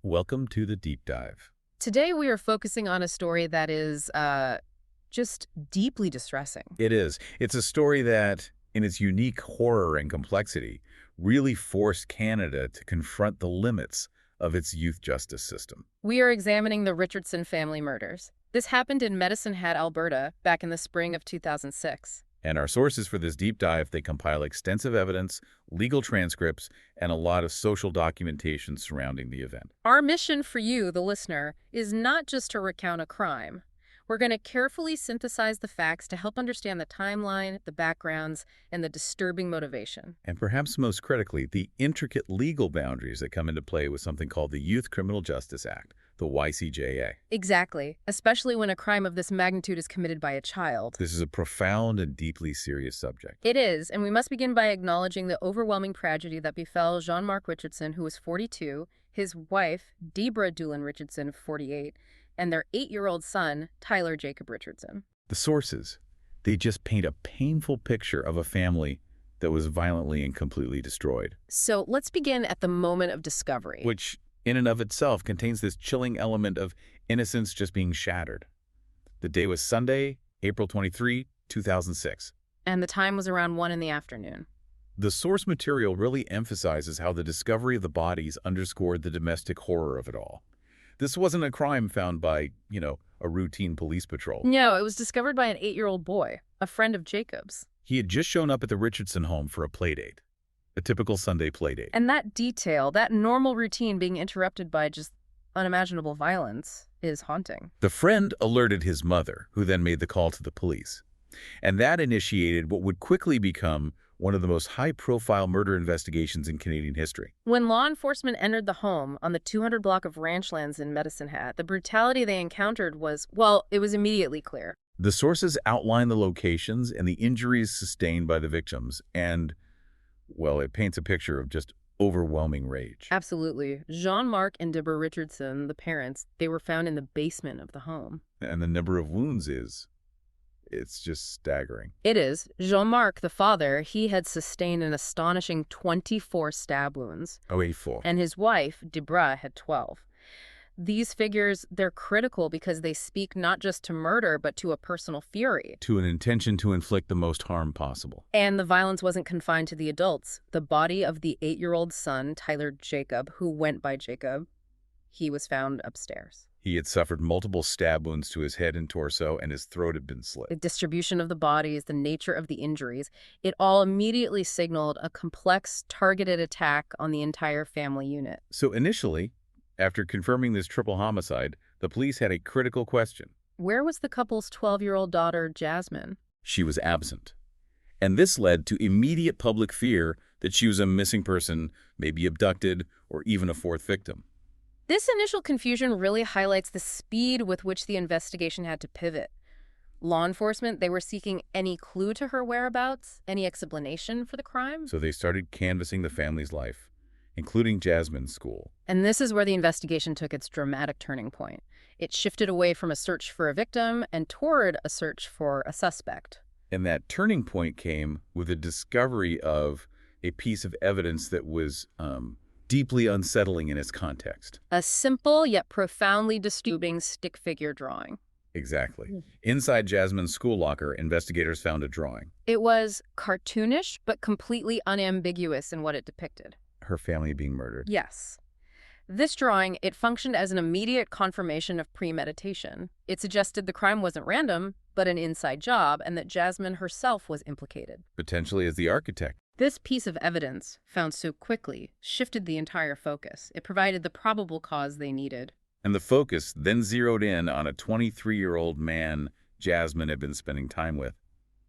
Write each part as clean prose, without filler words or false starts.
Welcome to the deep dive. Today, we are focusing on a story that is just deeply distressing. It is. It's a story that, in its unique horror and complexity, really forced Canada to confront the limits of its youth justice system. We are examining the Richardson family murders. This happened in Medicine Hat, Alberta, back in the spring of 2006. And our sources for this deep dive, they compile extensive evidence, legal transcripts, and a lot of social documentation surrounding the event. Our mission for you, the listener, is not just to recount a crime. We're going to carefully synthesize the facts to help understand the timeline, the backgrounds, and the disturbing motivation. And perhaps most critically, the intricate legal boundaries that come into play with something called the Youth Criminal Justice Act, the YCJA. Exactly, especially when a crime of this magnitude is committed by a child. This is a profound and deeply serious subject. It is, and we must begin by acknowledging the overwhelming tragedy that befell Jean-Marc Richardson, who was 42, his wife, Debra Doolin Richardson, 48, and their 8-year-old son, Tyler Jacob Richardson. The sources, they just paint a painful picture of a family that was violently and completely destroyed. So let's begin at the moment of discovery. Which, in and of itself, contains this chilling element of innocence just being shattered. The day was Sunday, April 23, 2006. And the time was around 1 in the afternoon. The source material really emphasizes how the discovery of the bodies underscored the domestic horror of it all. This wasn't a crime found by, a routine police patrol. No, it was discovered by an 8-year-old boy, a friend of Jacob's. He had just shown up at the Richardson home for a play date. A typical Sunday play date. And that detail, that normal routine being interrupted by just unimaginable violence, is haunting. The friend alerted his mother, who then made the call to the police. And that initiated what would quickly become one of the most high-profile murder investigations in Canadian history. When law enforcement entered the home on the 200 block of ranchlands in Medicine Hat, the brutality they encountered was, well, it was immediately clear. The sources outline the locations and the injuries sustained by the victims, and, well, it paints a picture of just overwhelming rage. Absolutely. Jean-Marc and Debra Richardson, the parents, they were found in the basement of the home. And the number of wounds it's just staggering. It is. Jean-Marc, the father, he had sustained an astonishing 24 stab wounds. Oh, 84. And his wife, Debra, had 12. These figures, they're critical because they speak not just to murder, but to a personal fury. To an intention to inflict the most harm possible. And the violence wasn't confined to the adults. The body of the 8-year-old son, Tyler Jacob, who went by Jacob, he was found upstairs. He had suffered multiple stab wounds to his head and torso, and his throat had been slit. The distribution of the bodies, the nature of the injuries, it all immediately signaled a complex, targeted attack on the entire family unit. So initially, after confirming this triple homicide, the police had a critical question. Where was the couple's 12-year-old daughter, Jasmine? She was absent. And this led to immediate public fear that she was a missing person, maybe abducted, or even a fourth victim. This initial confusion really highlights the speed with which the investigation had to pivot. Law enforcement, they were seeking any clue to her whereabouts, any explanation for the crime. So they started canvassing the family's life, including Jasmine's school. And this is where the investigation took its dramatic turning point. It shifted away from a search for a victim and toward a search for a suspect. And that turning point came with the discovery of a piece of evidence that was deeply unsettling in its context. A simple yet profoundly disturbing stick figure drawing. Exactly. Inside Jasmine's school locker, investigators found a drawing. It was cartoonish, but completely unambiguous in what it depicted. Her family being murdered. Yes. This drawing, it functioned as an immediate confirmation of premeditation. It suggested the crime wasn't random, but an inside job, and that Jasmine herself was implicated. Potentially as the architect. This piece of evidence, found so quickly, shifted the entire focus. It provided the probable cause they needed. And the focus then zeroed in on a 23-year-old man Jasmine had been spending time with,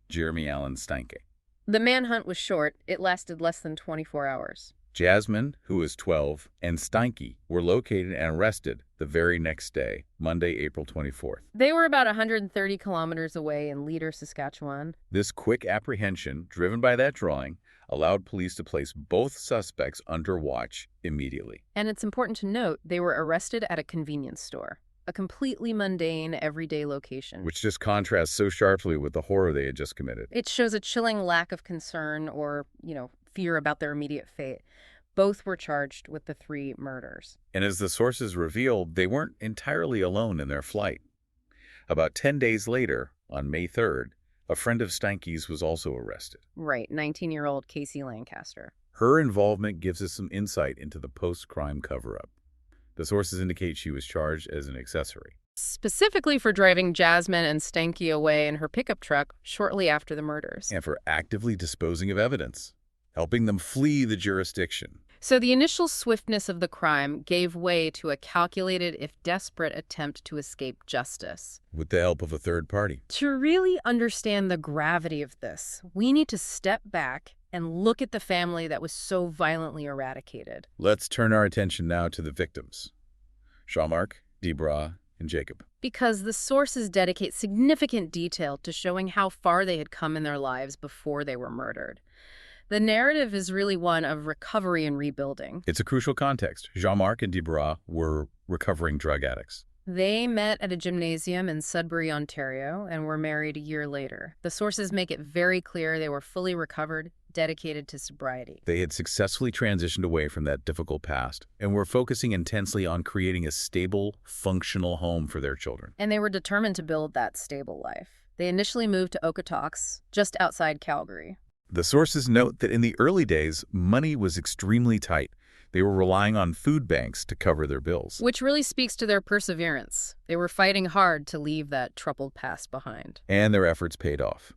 Jeremy Allen Steinke. The manhunt was short. It lasted less than 24 hours. Jasmine, who was 12, and Steinke were located and arrested the very next day, Monday, April 24th. They were about 130 kilometers away in Leader, Saskatchewan. This quick apprehension, driven by that drawing, allowed police to place both suspects under watch immediately. And it's important to note they were arrested at a convenience store, a completely mundane, everyday location. Which just contrasts so sharply with the horror they had just committed. It shows a chilling lack of concern or, fear about their immediate fate. Both were charged with the 3 murders. And as the sources revealed, they weren't entirely alone in their flight. About 10 days later, on May 3rd, a friend of Stanky's was also arrested. Right, 19-year-old Casey Lancaster. Her involvement gives us some insight into the post-crime cover-up. The sources indicate she was charged as an accessory. Specifically for driving Jasmine and Stanky away in her pickup truck shortly after the murders. And for actively disposing of evidence, helping them flee the jurisdiction. So the initial swiftness of the crime gave way to a calculated, if desperate, attempt to escape justice. With the help of a third party. To really understand the gravity of this, we need to step back and look at the family that was so violently eradicated. Let's turn our attention now to the victims. Jean-Marc, Debra, and Jacob. Because the sources dedicate significant detail to showing how far they had come in their lives before they were murdered. The narrative is really one of recovery and rebuilding. It's a crucial context. Jean-Marc and Debra were recovering drug addicts. They met at a gymnasium in Sudbury, Ontario, and were married a year later. The sources make it very clear they were fully recovered, dedicated to sobriety. They had successfully transitioned away from that difficult past and were focusing intensely on creating a stable, functional home for their children. And they were determined to build that stable life. They initially moved to Okotoks, just outside Calgary. The sources note that in the early days, money was extremely tight. They were relying on food banks to cover their bills. Which really speaks to their perseverance. They were fighting hard to leave that troubled past behind. And their efforts paid off.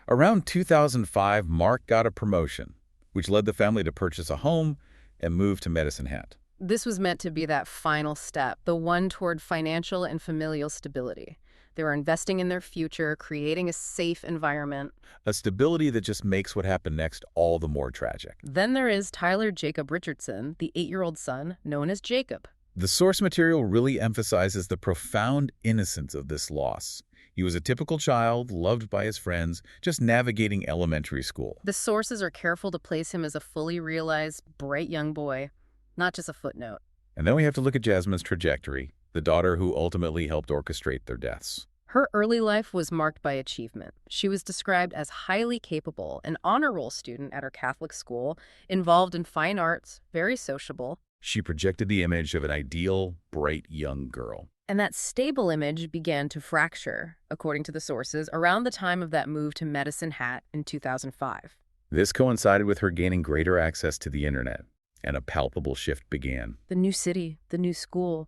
Around 2005, Mark got a promotion, which led the family to purchase a home and move to Medicine Hat. This was meant to be that final step, the one toward financial and familial stability. They were investing in their future, creating a safe environment. A stability that just makes what happened next all the more tragic. Then there is Tyler Jacob Richardson, the 8-year-old son, known as Jacob. The source material really emphasizes the profound innocence of this loss. He was a typical child, loved by his friends, just navigating elementary school. The sources are careful to place him as a fully realized, bright young boy, not just a footnote. And then we have to look at Jasmine's trajectory, the daughter who ultimately helped orchestrate their deaths. Her early life was marked by achievement. She was described as highly capable, an honor roll student at her Catholic school, involved in fine arts, very sociable. She projected the image of an ideal, bright young girl. And that stable image began to fracture, according to the sources, around the time of that move to Medicine Hat in 2005. This coincided with her gaining greater access to the internet, and a palpable shift began. The new city, the new school,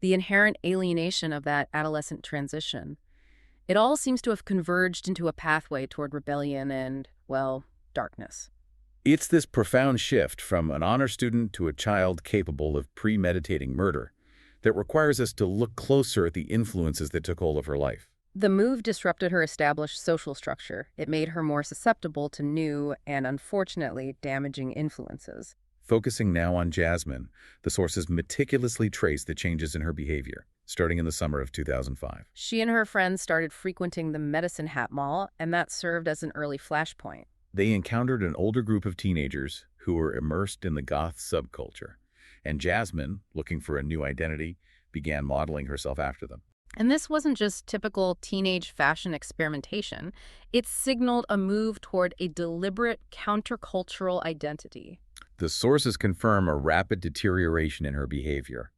the inherent alienation of that adolescent transition. It all seems to have converged into a pathway toward rebellion and, well, darkness. It's this profound shift from an honor student to a child capable of premeditating murder that requires us to look closer at the influences that took hold of her life. The move disrupted her established social structure. It made her more susceptible to new and, unfortunately, damaging influences. Focusing now on Jasmine, the sources meticulously trace the changes in her behavior, starting in the summer of 2005. She and her friends started frequenting the Medicine Hat Mall, and that served as an early flashpoint. They encountered an older group of teenagers who were immersed in the goth subculture, and Jasmine, looking for a new identity, began modeling herself after them. And this wasn't just typical teenage fashion experimentation. It signaled a move toward a deliberate countercultural identity. The sources confirm a rapid deterioration in her behavior.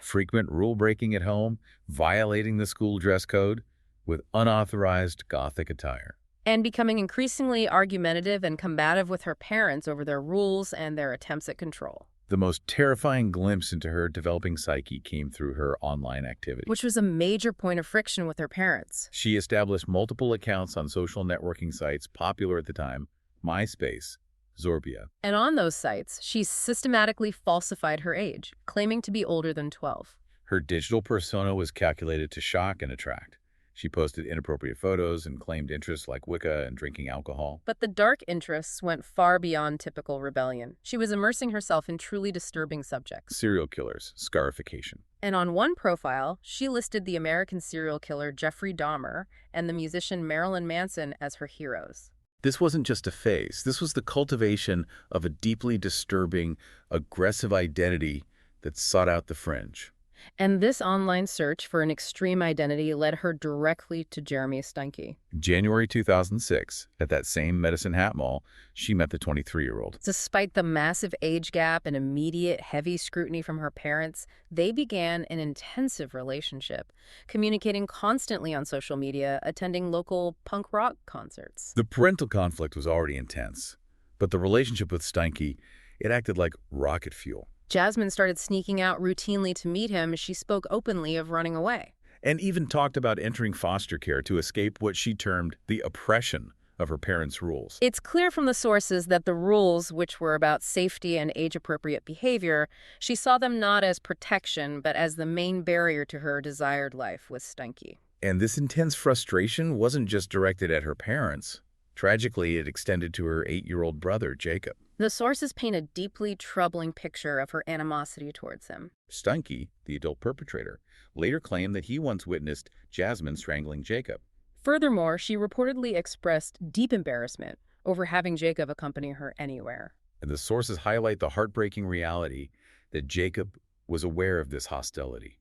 Frequent rule-breaking at home, violating the school dress code, with unauthorized Gothic attire. And becoming increasingly argumentative and combative with her parents over their rules and their attempts at control. The most terrifying glimpse into her developing psyche came through her online activity. Which was a major point of friction with her parents. She established multiple accounts on social networking sites popular at the time, MySpace, Zorbia. And on those sites, she systematically falsified her age, claiming to be older than 12. Her digital persona was calculated to shock and attract. She posted inappropriate photos and claimed interests like Wicca and drinking alcohol. But the dark interests went far beyond typical rebellion. She was immersing herself in truly disturbing subjects. Serial killers, scarification. And on one profile, she listed the American serial killer Jeffrey Dahmer and the musician Marilyn Manson as her heroes. This wasn't just a phase. This was the cultivation of a deeply disturbing, aggressive identity that sought out the fringe. And this online search for an extreme identity led her directly to Jeremy Steinke. January 2006, at that same Medicine Hat Mall, she met the 23-year-old. Despite the massive age gap and immediate heavy scrutiny from her parents, they began an intensive relationship, communicating constantly on social media, attending local punk rock concerts. The parental conflict was already intense, but the relationship with Steinke, it acted like rocket fuel. Jasmine started sneaking out routinely to meet him as she spoke openly of running away. And even talked about entering foster care to escape what she termed the oppression of her parents' rules. It's clear from the sources that the rules, which were about safety and age-appropriate behavior, she saw them not as protection, but as the main barrier to her desired life with Steinke. And this intense frustration wasn't just directed at her parents. Tragically, it extended to her 8-year-old brother, Jacob. The sources paint a deeply troubling picture of her animosity towards him. Steinke, the adult perpetrator, later claimed that he once witnessed Jasmine strangling Jacob. Furthermore, she reportedly expressed deep embarrassment over having Jacob accompany her anywhere. And the sources highlight the heartbreaking reality that Jacob was aware of this hostility.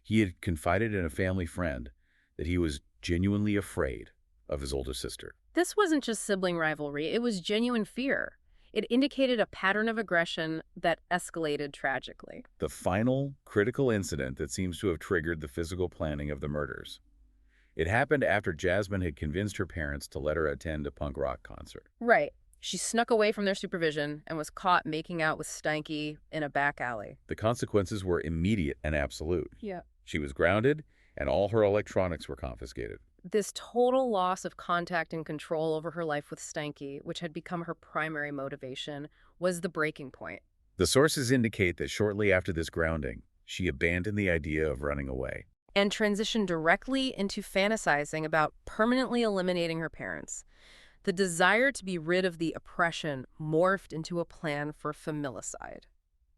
He had confided in a family friend that he was genuinely afraid of his older sister. This wasn't just sibling rivalry, it was genuine fear. It indicated a pattern of aggression that escalated tragically. The final critical incident that seems to have triggered the physical planning of the murders. It happened after Jasmine had convinced her parents to let her attend a punk rock concert. Right. She snuck away from their supervision and was caught making out with Steinke in a back alley. The consequences were immediate and absolute. Yeah. She was grounded, and all her electronics were confiscated. This total loss of contact and control over her life with Steinke, which had become her primary motivation, was the breaking point. The sources indicate that shortly after this grounding, she abandoned the idea of running away. And transitioned directly into fantasizing about permanently eliminating her parents. The desire to be rid of the oppression morphed into a plan for familicide.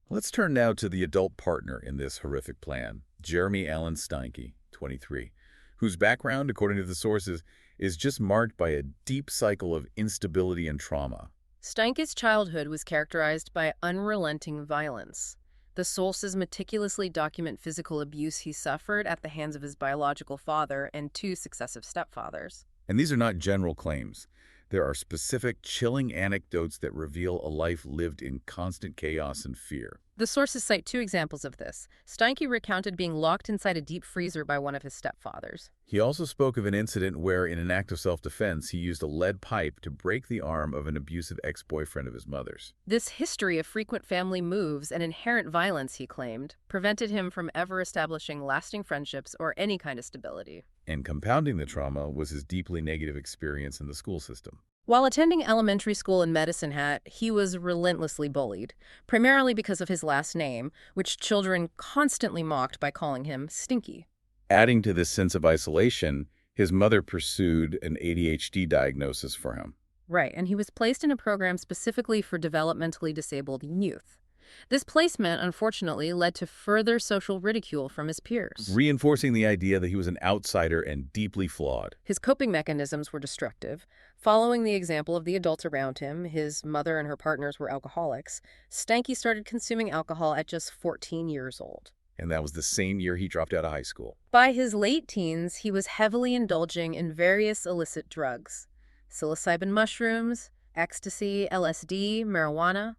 Let's turn now to the adult partner in this horrific plan, Jeremy Allen Steinke, 23. Whose background, according to the sources, is just marked by a deep cycle of instability and trauma. Steinke's childhood was characterized by unrelenting violence. The sources meticulously document physical abuse he suffered at the hands of his biological father and 2 successive stepfathers. And these are not general claims. There are specific, chilling anecdotes that reveal a life lived in constant chaos and fear. The sources cite 2 examples of this. Steinke recounted being locked inside a deep freezer by one of his stepfathers. He also spoke of an incident where, in an act of self-defense, he used a lead pipe to break the arm of an abusive ex-boyfriend of his mother's. This history of frequent family moves and inherent violence, he claimed, prevented him from ever establishing lasting friendships or any kind of stability. And compounding the trauma was his deeply negative experience in the school system. While attending elementary school in Medicine Hat, he was relentlessly bullied, primarily because of his last name, which children constantly mocked by calling him Stinky. Adding to this sense of isolation, his mother pursued an ADHD diagnosis for him. Right, and he was placed in a program specifically for developmentally disabled youth. This placement, unfortunately, led to further social ridicule from his peers, reinforcing the idea that he was an outsider and deeply flawed. His coping mechanisms were destructive. Following the example of the adults around him, his mother and her partners were alcoholics, Steinke started consuming alcohol at just 14 years old. And that was the same year he dropped out of high school. By his late teens, he was heavily indulging in various illicit drugs: psilocybin mushrooms, ecstasy, LSD, marijuana.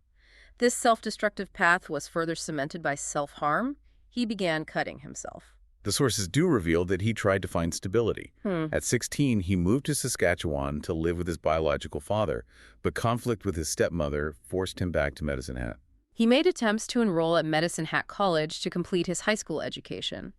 This self-destructive path was further cemented by self-harm. He began cutting himself. The sources do reveal that he tried to find stability. At 16, he moved to Saskatchewan to live with his biological father, but conflict with his stepmother forced him back to Medicine Hat. He made attempts to enroll at Medicine Hat College to complete his high school education.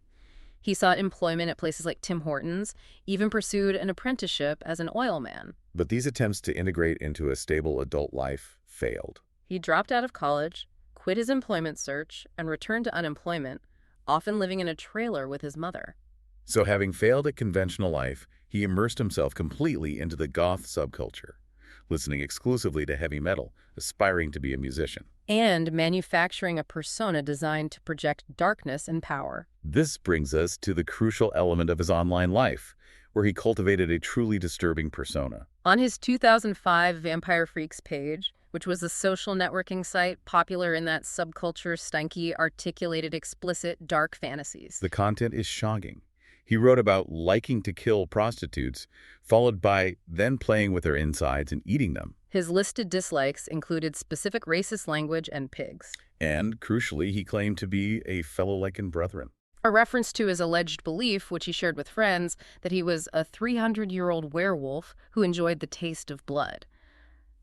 He sought employment at places like Tim Hortons, even pursued an apprenticeship as an oilman. But these attempts to integrate into a stable adult life failed. He dropped out of college, quit his employment search, and returned to unemployment, often living in a trailer with his mother. So having failed at conventional life, he immersed himself completely into the goth subculture, listening exclusively to heavy metal, aspiring to be a musician. And manufacturing a persona designed to project darkness and power. This brings us to the crucial element of his online life, where he cultivated a truly disturbing persona. On his 2005 Vampire Freaks page, which was a social networking site popular in that subculture Steinke articulated explicit, dark fantasies. The content is shocking. He wrote about liking to kill prostitutes, followed by then playing with their insides and eating them. His listed dislikes included specific racist language and pigs. And, crucially, he claimed to be a fellow Lycan brethren. A reference to his alleged belief, which he shared with friends, that he was a 300-year-old werewolf who enjoyed the taste of blood.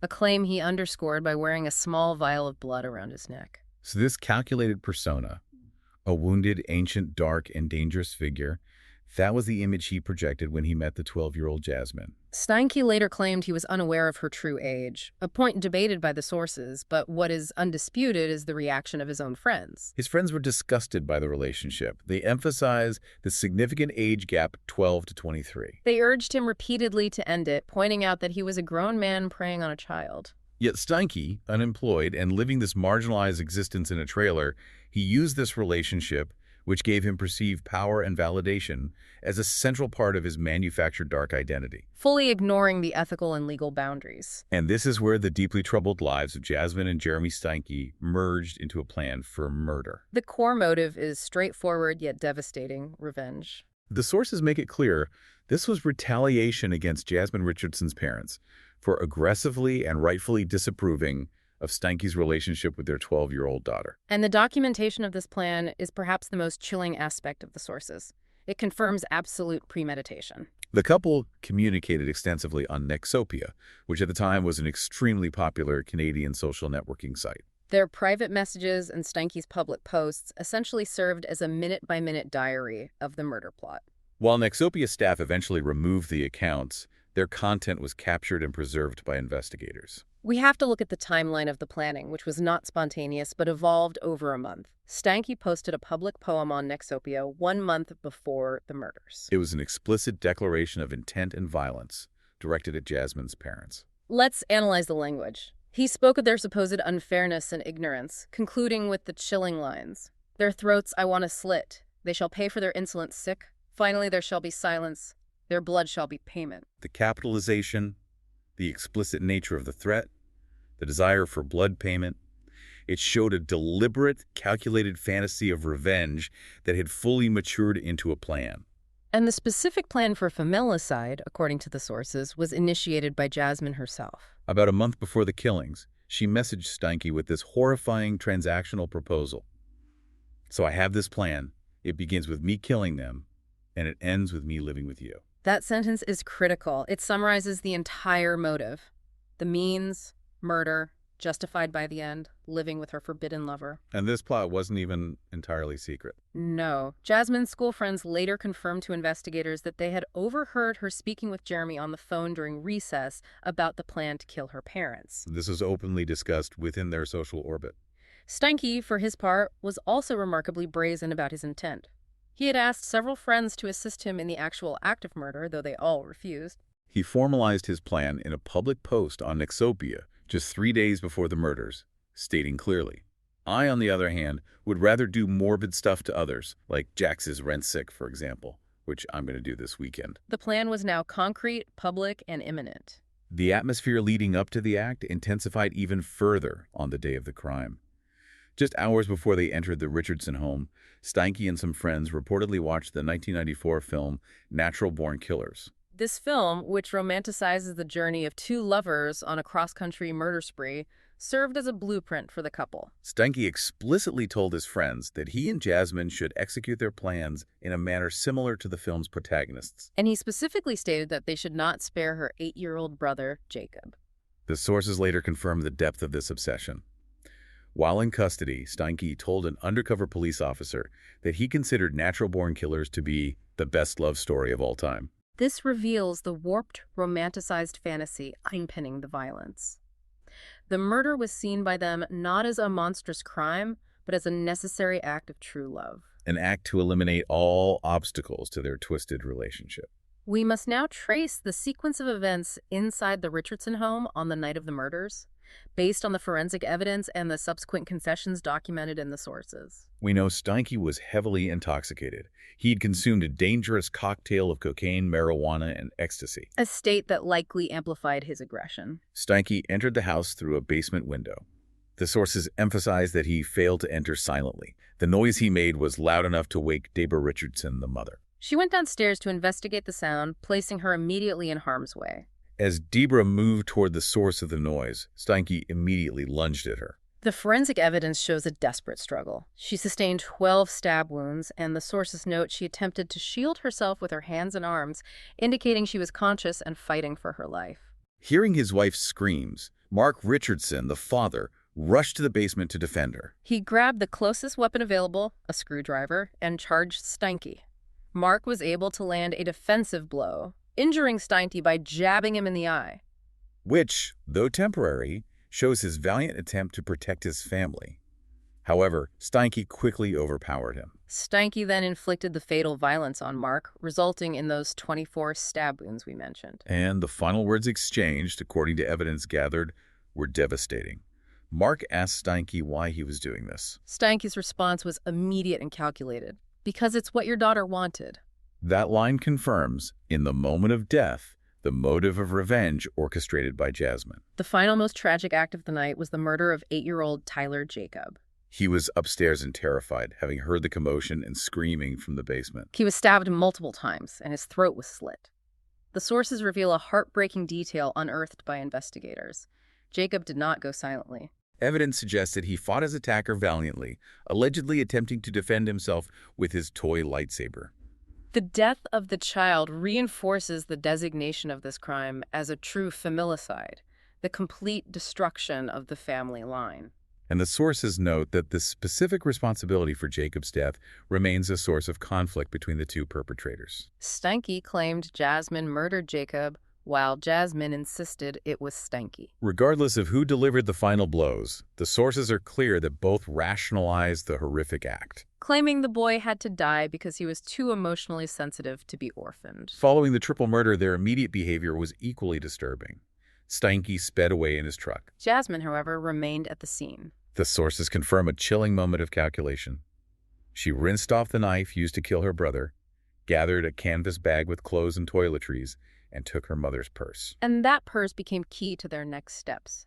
A claim he underscored by wearing a small vial of blood around his neck. So this calculated persona, a wounded, ancient, dark, and dangerous figure, that was the image he projected when he met the 12-year-old Jasmine. Steinke later claimed he was unaware of her true age, a point debated by the sources, but what is undisputed is the reaction of his own friends. His friends were disgusted by the relationship. They emphasized the significant age gap, 12 to 23. They urged him repeatedly to end it, pointing out that he was a grown man preying on a child. Yet Steinke, unemployed and living this marginalized existence in a trailer, he used this relationship, which gave him perceived power and validation, as a central part of his manufactured dark identity. Fully ignoring the ethical and legal boundaries. And this is where the deeply troubled lives of Jasmine and Jeremy Steinke merged into a plan for murder. The core motive is straightforward yet devastating: revenge. The sources make it clear this was retaliation against Jasmine Richardson's parents for aggressively and rightfully disapproving of Steinke's relationship with their 12-year-old daughter. And the documentation of this plan is perhaps the most chilling aspect of the sources. It confirms absolute premeditation. The couple communicated extensively on Nexopia, which at the time was an extremely popular Canadian social networking site. Their private messages and Steinke's public posts essentially served as a minute-by-minute diary of the murder plot. While Nexopia staff eventually removed the accounts, their content was captured and preserved by investigators. We have to look at the timeline of the planning, which was not spontaneous but evolved over a month. Steinke posted a public poem on Nexopia 1 month before the murders. It was an explicit declaration of intent and violence directed at Jasmine's parents. Let's analyze the language. He spoke of their supposed unfairness and ignorance, concluding with the chilling lines. Their throats I want to slit. They shall pay for their insolence sick. Finally there shall be silence. Their blood shall be payment. The capitalization, the explicit nature of the threat, the desire for blood payment, it showed a deliberate, calculated fantasy of revenge that had fully matured into a plan. And the specific plan for familicide, according to the sources, was initiated by Jasmine herself. About a month before the killings, she messaged Steinke with this horrifying transactional proposal. So I have this plan. It begins with me killing them, and it ends with me living with you. That sentence is critical. It summarizes the entire motive. The means, murder, justified by the end, living with her forbidden lover. And this plot wasn't even entirely secret. No. Jasmine's school friends later confirmed to investigators that they had overheard her speaking with Jeremy on the phone during recess about the plan to kill her parents. This was openly discussed within their social orbit. Steinke, for his part, was also remarkably brazen about his intent. He had asked several friends to assist him in the actual act of murder, though they all refused. He formalized his plan in a public post on Nexopia just 3 days before the murders, stating clearly, I, on the other hand, would rather do morbid stuff to others, like Jax's rent sick, for example, which I'm going to do this weekend. The plan was now concrete, public, and imminent. The atmosphere leading up to the act intensified even further on the day of the crime. Just hours before they entered the Richardson home, Steinke and some friends reportedly watched the 1994 film Natural Born Killers. This film, which romanticizes the journey of two lovers on a cross-country murder spree, served as a blueprint for the couple. Steinke explicitly told his friends that he and Jasmine should execute their plans in a manner similar to the film's protagonists. And he specifically stated that they should not spare her 8-year-old brother, Jacob. The sources later confirmed the depth of this obsession. While in custody, Steinke told an undercover police officer that he considered Natural Born Killers to be the best love story of all time. This reveals the warped, romanticized fantasy underpinning the violence. The murder was seen by them not as a monstrous crime, but as a necessary act of true love. An act to eliminate all obstacles to their twisted relationship. We must now trace the sequence of events inside the Richardson home on the night of the murders. based on the forensic evidence and the subsequent confessions documented in the sources. We know Steinke was heavily intoxicated. He'd consumed a dangerous cocktail of cocaine, marijuana, and ecstasy. A state that likely amplified his aggression. Steinke entered the house through a basement window. The sources emphasize that he failed to enter silently. The noise he made was loud enough to wake Deborah Richardson, the mother. She went downstairs to investigate the sound, placing her immediately in harm's way. As Deborah moved toward the source of the noise, Steinke immediately lunged at her. The forensic evidence shows a desperate struggle. She sustained 12 stab wounds, and the sources note she attempted to shield herself with her hands and arms, indicating she was conscious and fighting for her life. Hearing his wife's screams, Mark Richardson, the father, rushed to the basement to defend her. He grabbed the closest weapon available, a screwdriver, and charged Steinke. Mark was able to land a defensive blow, injuring Steinke by jabbing him in the eye. Which, though temporary, shows his valiant attempt to protect his family. However, Steinke quickly overpowered him. Steinke then inflicted the fatal violence on Mark, resulting in those 24 stab wounds we mentioned. And the final words exchanged, according to evidence gathered, were devastating. Mark asked Steinke why he was doing this. Steinke's response was immediate and calculated. Because it's what your daughter wanted. That line confirms, in the moment of death, the motive of revenge orchestrated by Jasmine. The final most tragic act of the night was the murder of 8-year-old Tyler Jacob. He was upstairs and terrified, having heard the commotion and screaming from the basement. He was stabbed multiple times, and his throat was slit. The sources reveal a heartbreaking detail unearthed by investigators. Jacob did not go silently. Evidence suggested he fought his attacker valiantly, allegedly attempting to defend himself with his toy lightsaber. The death of the child reinforces the designation of this crime as a true familicide, the complete destruction of the family line. And the sources note that the specific responsibility for Jacob's death remains a source of conflict between the two perpetrators. Steinke claimed Jasmine murdered Jacob, while Jasmine insisted it was Steinke. Regardless of who delivered the final blows, the sources are clear that both rationalized the horrific act, claiming the boy had to die because he was too emotionally sensitive to be orphaned. Following the triple murder, their immediate behavior was equally disturbing. Steinke sped away in his truck. Jasmine, however, remained at the scene. The sources confirm a chilling moment of calculation. She rinsed off the knife used to kill her brother, gathered a canvas bag with clothes and toiletries, and took her mother's purse. And that purse became key to their next steps.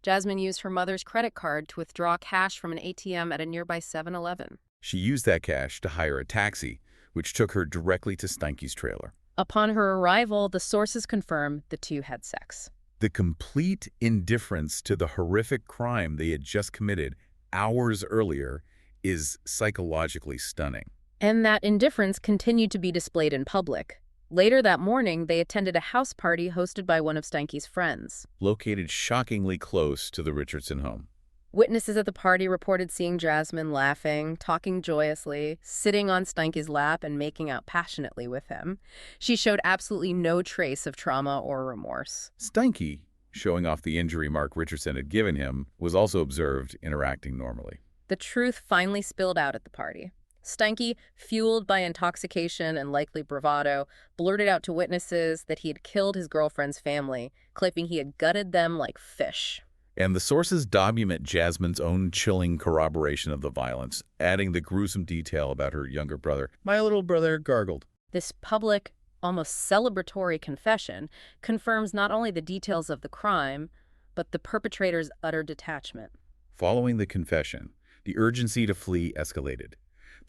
Jasmine used her mother's credit card to withdraw cash from an ATM at a nearby 7-Eleven. She used that cash to hire a taxi, which took her directly to Steinke's trailer. Upon her arrival, the sources confirm the two had sex. The complete indifference to the horrific crime they had just committed hours earlier is psychologically stunning. And that indifference continued to be displayed in public. Later that morning, they attended a house party hosted by one of Steinke's friends, located shockingly close to the Richardson home. Witnesses at the party reported seeing Jasmine laughing, talking joyously, sitting on Steinke's lap and making out passionately with him. She showed absolutely no trace of trauma or remorse. Steinke, showing off the injury Mark Richardson had given him, was also observed interacting normally. The truth finally spilled out at the party. Steinke, fueled by intoxication and likely bravado, blurted out to witnesses that he had killed his girlfriend's family, claiming he had gutted them like fish. And the sources document Jasmine's own chilling corroboration of the violence, adding the gruesome detail about her younger brother. My little brother gargled. This public, almost celebratory confession confirms not only the details of the crime, but the perpetrator's utter detachment. Following the confession, the urgency to flee escalated.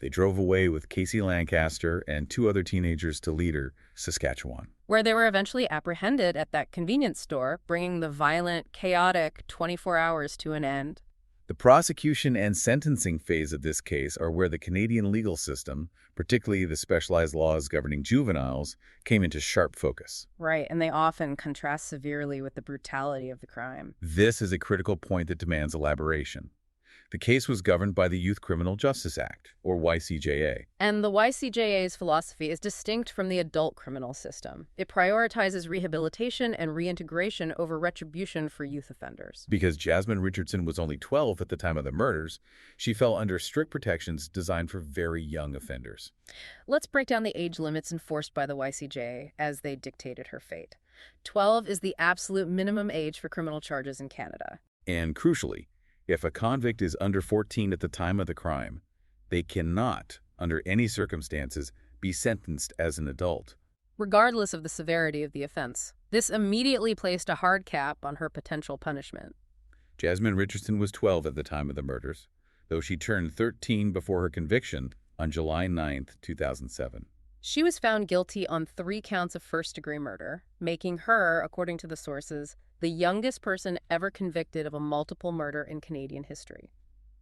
They drove away with Casey Lancaster and 2 other teenagers to Leader, Saskatchewan, where they were eventually apprehended at that convenience store, bringing the violent, chaotic 24 hours to an end. The prosecution and sentencing phase of this case are where the Canadian legal system, particularly the specialized laws governing juveniles, came into sharp focus. Right, and they often contrast severely with the brutality of the crime. This is a critical point that demands elaboration. The case was governed by the Youth Criminal Justice Act, or YCJA. And the YCJA's philosophy is distinct from the adult criminal system. It prioritizes rehabilitation and reintegration over retribution for youth offenders. Because Jasmine Richardson was only 12 at the time of the murders, she fell under strict protections designed for very young offenders. Let's break down the age limits enforced by the YCJA as they dictated her fate. 12 is the absolute minimum age for criminal charges in Canada. And crucially, if a convict is under 14 at the time of the crime, they cannot, under any circumstances, be sentenced as an adult. Regardless of the severity of the offense, this immediately placed a hard cap on her potential punishment. Jasmine Richardson was 12 at the time of the murders, though she turned 13 before her conviction on July 9, 2007. She was found guilty on 3 counts of first-degree murder, making her, according to the sources, the youngest person ever convicted of a multiple murder in Canadian history.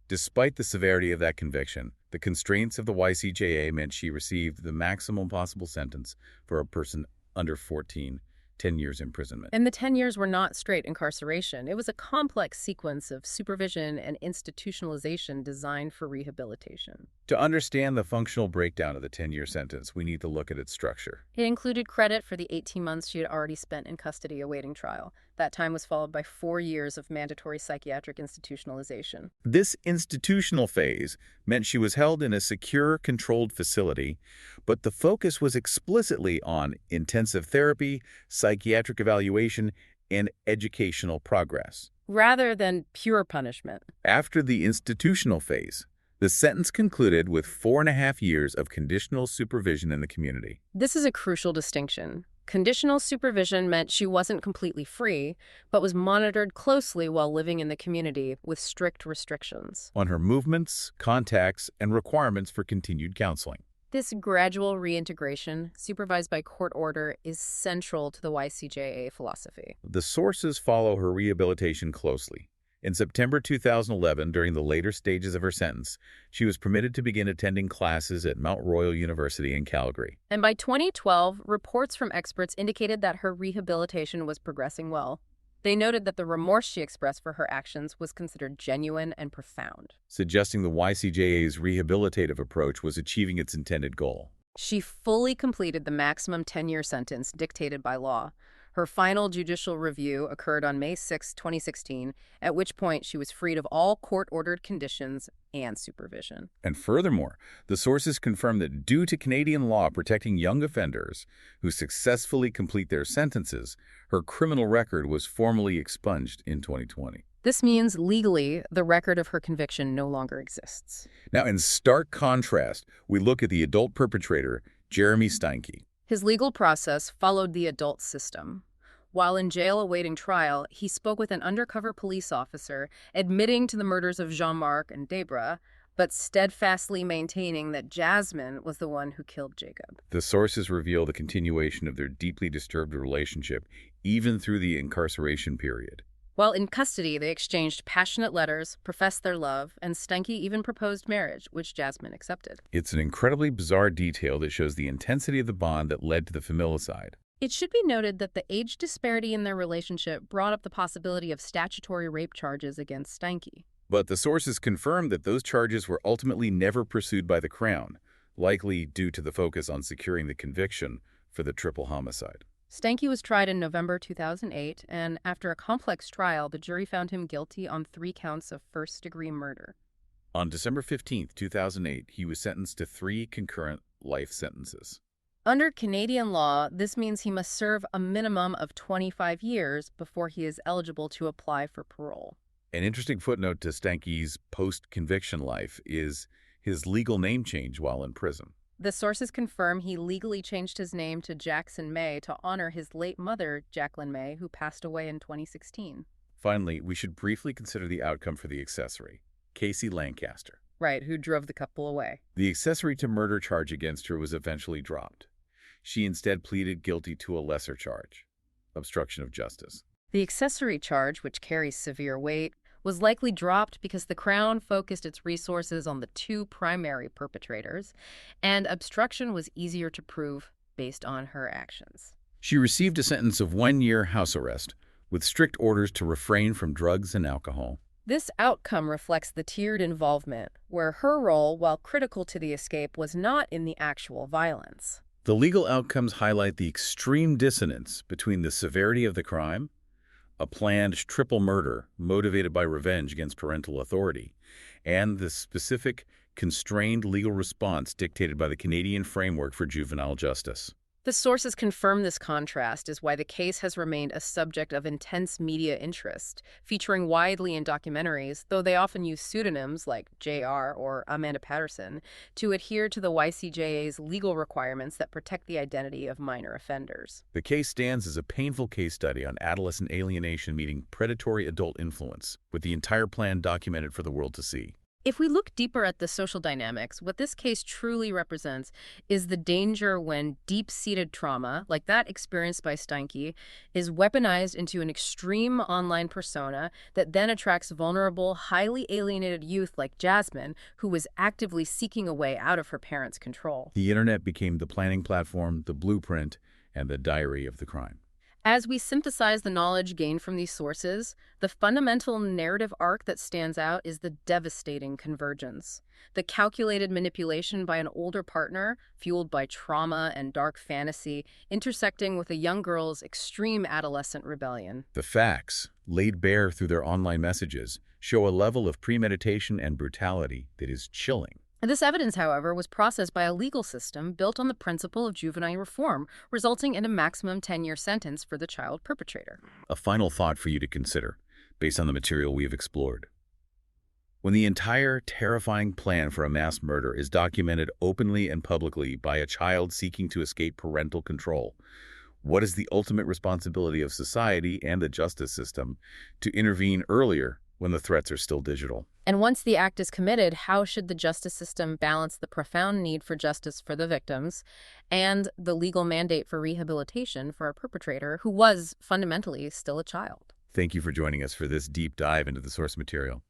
Despite the severity of that conviction, the constraints of the YCJA meant she received the maximum possible sentence for a person under 14, 10 years imprisonment. And the 10 years were not straight incarceration. It was a complex sequence of supervision and institutionalization designed for rehabilitation. To understand the functional breakdown of the 10-year sentence, we need to look at its structure. It included credit for the 18 months she had already spent in custody awaiting trial. That time was followed by 4 years of mandatory psychiatric institutionalization. This institutional phase meant she was held in a secure, controlled facility, but the focus was explicitly on intensive therapy, psychiatric evaluation, and educational progress. Rather than pure punishment. After the institutional phase, the sentence concluded with 4.5 years of conditional supervision in the community. This is a crucial distinction. Conditional supervision meant she wasn't completely free, but was monitored closely while living in the community with strict restrictions on her movements, contacts, and requirements for continued counseling. This gradual reintegration, supervised by court order, is central to the YCJA philosophy. The sources follow her rehabilitation closely. In September 2011, during the later stages of her sentence, she was permitted to begin attending classes at Mount Royal University in Calgary. And by 2012, reports from experts indicated that her rehabilitation was progressing well. They noted that the remorse she expressed for her actions was considered genuine and profound, suggesting the YCJA's rehabilitative approach was achieving its intended goal. She fully completed the maximum 10-year sentence dictated by law. Her final judicial review occurred on May 6, 2016, at which point she was freed of all court-ordered conditions and supervision. And furthermore, the sources confirm that due to Canadian law protecting young offenders who successfully complete their sentences, her criminal record was formally expunged in 2020. This means, legally, the record of her conviction no longer exists. Now, in stark contrast, we look at the adult perpetrator, Jeremy Steinke. His legal process followed the adult system. While in jail awaiting trial, he spoke with an undercover police officer, admitting to the murders of Jean-Marc and Debra, but steadfastly maintaining that Jasmine was the one who killed Jacob. The sources reveal the continuation of their deeply disturbed relationship, even through the incarceration period. While in custody, they exchanged passionate letters, professed their love, and Steinke even proposed marriage, which Jasmine accepted. It's an incredibly bizarre detail that shows the intensity of the bond that led to the familicide. It should be noted that the age disparity in their relationship brought up the possibility of statutory rape charges against Steinke. But the sources confirmed that those charges were ultimately never pursued by the Crown, likely due to the focus on securing the conviction for the triple homicide. Steinke was tried in November 2008, and after a complex trial, the jury found him guilty on 3 counts of first-degree murder. On December 15, 2008, he was sentenced to 3 concurrent life sentences. Under Canadian law, this means he must serve a minimum of 25 years before he is eligible to apply for parole. An interesting footnote to Steinke's post-conviction life is his legal name change while in prison. The sources confirm he legally changed his name to Jackson May to honor his late mother, Jacqueline May, who passed away in 2016. Finally, we should briefly consider the outcome for the accessory, Casey Lancaster. Right, who drove the couple away. The accessory to murder charge against her was eventually dropped. She instead pleaded guilty to a lesser charge, obstruction of justice. The accessory charge, which carries severe weight, was likely dropped because the Crown focused its resources on the 2 primary perpetrators, and obstruction was easier to prove based on her actions. She received a sentence of 1 year house arrest, with strict orders to refrain from drugs and alcohol. This outcome reflects the tiered involvement, where her role, while critical to the escape, was not in the actual violence. The legal outcomes highlight the extreme dissonance between the severity of the crime, a planned triple murder motivated by revenge against parental authority, and the specific, constrained legal response dictated by the Canadian framework for juvenile justice. The sources confirm this contrast is why the case has remained a subject of intense media interest, featuring widely in documentaries, though they often use pseudonyms like JR or Amanda Patterson to adhere to the YCJA's legal requirements that protect the identity of minor offenders. The case stands as a painful case study on adolescent alienation meeting predatory adult influence, with the entire plan documented for the world to see. If we look deeper at the social dynamics, what this case truly represents is the danger when deep-seated trauma, like that experienced by Steinke, is weaponized into an extreme online persona that then attracts vulnerable, highly alienated youth like Jasmine, who was actively seeking a way out of her parents' control. The internet became the planning platform, the blueprint, and the diary of the crime. As we synthesize the knowledge gained from these sources, the fundamental narrative arc that stands out is the devastating convergence. The calculated manipulation by an older partner, fueled by trauma and dark fantasy, intersecting with a young girl's extreme adolescent rebellion. The facts, laid bare through their online messages, show a level of premeditation and brutality that is chilling. This evidence, however, was processed by a legal system built on the principle of juvenile reform, resulting in a maximum 10-year sentence for the child perpetrator. A final thought for you to consider, based on the material we have explored. When the entire terrifying plan for a mass murder is documented openly and publicly by a child seeking to escape parental control, what is the ultimate responsibility of society and the justice system to intervene earlier when the threats are still digital? And once the act is committed, how should the justice system balance the profound need for justice for the victims and the legal mandate for rehabilitation for a perpetrator who was fundamentally still a child? Thank you for joining us for this deep dive into the source material.